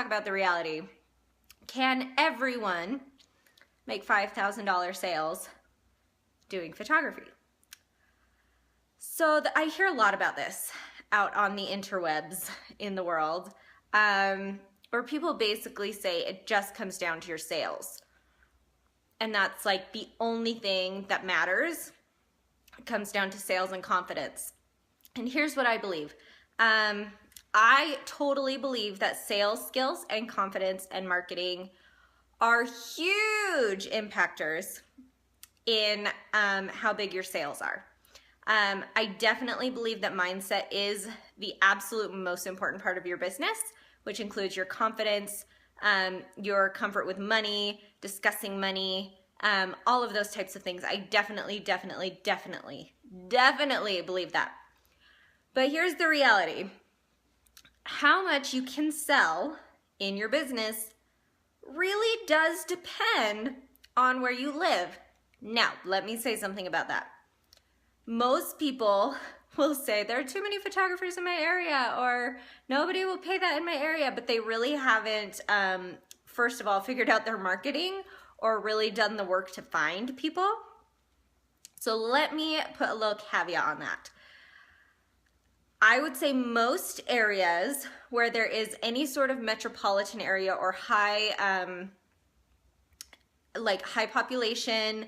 talk about the reality. Can everyone make $5,000 sales doing photography? So I hear a lot about this out on the interwebs in the world, where people basically say it just comes down to your sales. And that's like the only thing that matters. It comes down to sales and confidence. And here's what I believe. I totally believe that sales skills and confidence and marketing are huge impactors in how big your sales are. I definitely believe that mindset is the absolute most important part of your business, which includes your confidence, your comfort with money, discussing money, all of those types of things. I definitely believe that. But here's the reality. How much you can sell in your business really does depend on where you live. Now, let me say something about that. Most people will say there are too many photographers in my area, or nobody will pay that in my area, but they really haven't, first of all, figured out their marketing or really done the work to find people. So let me put a little caveat on that. I would say most areas where there is any sort of metropolitan area or high population,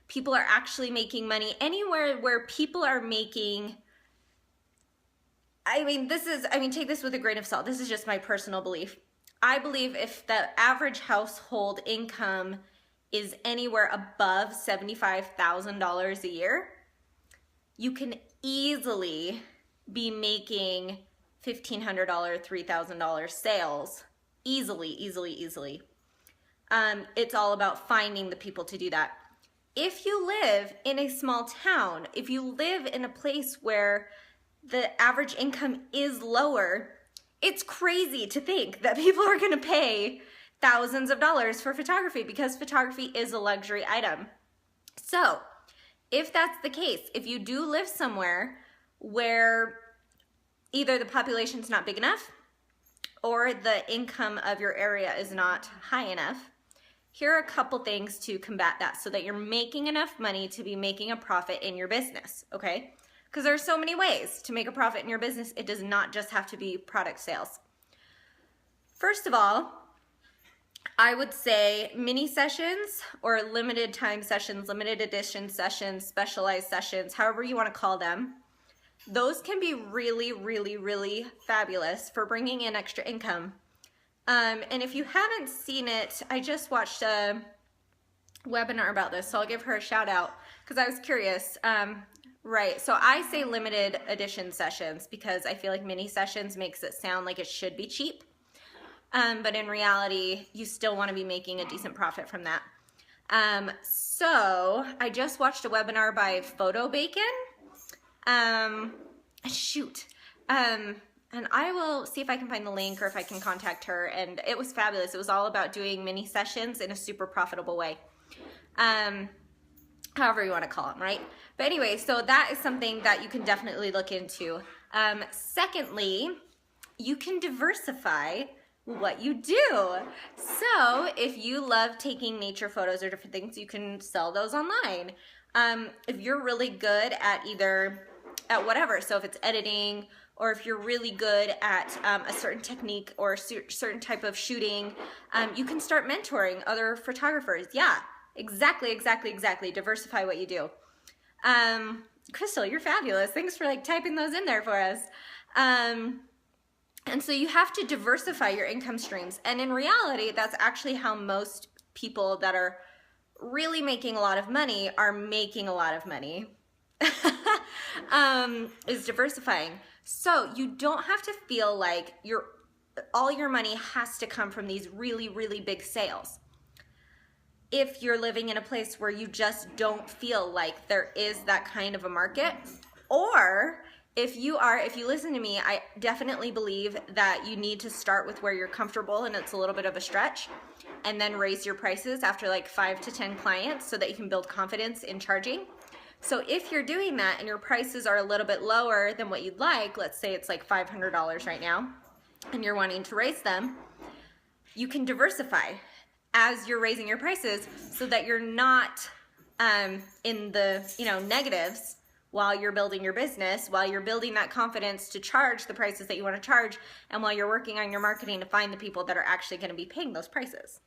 people are actually making money. Anywhere where people are making, take this with a grain of salt. This is just my personal belief. I believe if the average household income is anywhere above $75,000 a year, you can easily be making $1,500, $3,000 sales easily. It's all about finding the people to do that. If you live in a small town, if you live in a place where the average income is lower, it's crazy to think that people are going to pay thousands of dollars for photography, because photography is a luxury item. So if that's the case, if you do live somewhere where either the population's not big enough or the income of your area is not high enough, here are a couple things to combat that so that you're making enough money to be making a profit in your business, okay? Because there are so many ways to make a profit in your business. It does not just have to be product sales. First of all, I would say mini sessions or limited time sessions, limited edition sessions, specialized sessions, however you want to call them. Those can be really fabulous for bringing in extra income. And if you haven't seen it, I just watched a webinar about this, so I'll give her a shout out because I was curious. Right, so I say limited edition sessions because I feel like mini sessions makes it sound like it should be cheap. But in reality, you still want to be making a decent profit from that. So I just watched a webinar by Photog. And I will see if I can find the link or if I can contact her. And it was fabulous. It was all about doing mini sessions in a super profitable way. However you want to call them, right? But anyway, so that is something that you can definitely look into. Secondly, you can diversify what you do. So if you love taking nature photos or different things, you can sell those online. If you're really good at whatever, so if it's editing, or if you're really good at a certain technique or a certain type of shooting, you can start mentoring other photographers. Yeah, exactly. Diversify what you do. Crystal, you're fabulous. Thanks for typing those in there for us. And so you have to diversify your income streams. And in reality, that's actually how most people that are really making a lot of money are making a lot of money, is diversifying. So you don't have to feel like all your money has to come from these really big sales. If you're living in a place where you just don't feel like there is that kind of a market, or if you listen to me, I definitely believe that you need to start with where you're comfortable and it's a little bit of a stretch, and then raise your prices after 5 to 10 clients so that you can build confidence in charging. So if you're doing that and your prices are a little bit lower than what you'd like, let's say it's $500 right now, and you're wanting to raise them, you can diversify as you're raising your prices so that you're not in the negatives while you're building your business, while you're building that confidence to charge the prices that you want to charge, and while you're working on your marketing to find the people that are actually going to be paying those prices.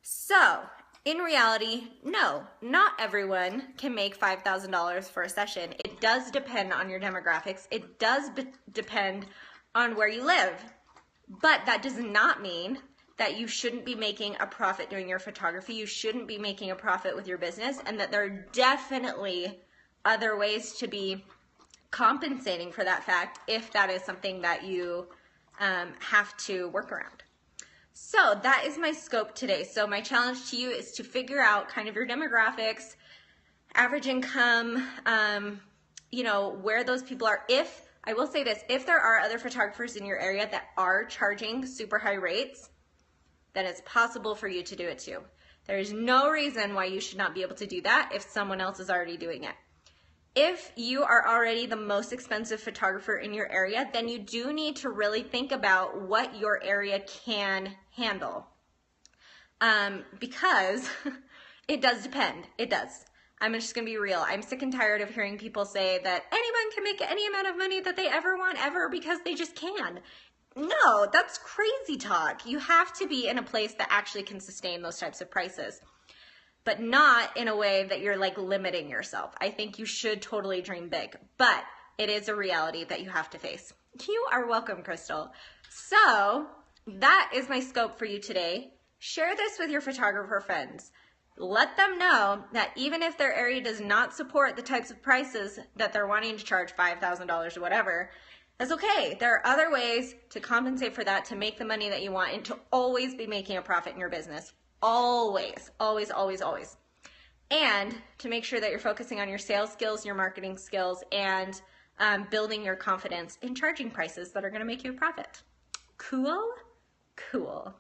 So in reality, no, not everyone can make $5,000 for a session. It does depend on your demographics. It does depend on where you live. But that does not mean that you shouldn't be making a profit doing your photography. You shouldn't be making a profit with your business, and that there are definitely other ways to be compensating for that fact if that is something that you have to work around. So that is my scope today. So my challenge to you is to figure out kind of your demographics, average income, where those people are. I will say this, if there are other photographers in your area that are charging super high rates, then it's possible for you to do it too. There is no reason why you should not be able to do that if someone else is already doing it. If you are already the most expensive photographer in your area, then you do need to really think about what your area can handle. Because it does depend. It does. I'm just going to be real. I'm sick and tired of hearing people say that anyone can make any amount of money that they ever want ever because they just can. No, that's crazy talk. You have to be in a place that actually can sustain those types of prices, but not in a way that you're like limiting yourself. I think you should totally dream big, but it is a reality that you have to face. You are welcome, Crystal. So that is my scope for you today. Share this with your photographer friends. Let them know that even if their area does not support the types of prices that they're wanting to charge, $5,000 or whatever, that's okay. There are other ways to compensate for that, to make the money that you want, and to always be making a profit in your business. Always, always, always, always. And to make sure that you're focusing on your sales skills, your marketing skills, and building your confidence in charging prices that are going to make you a profit. Cool? Cool.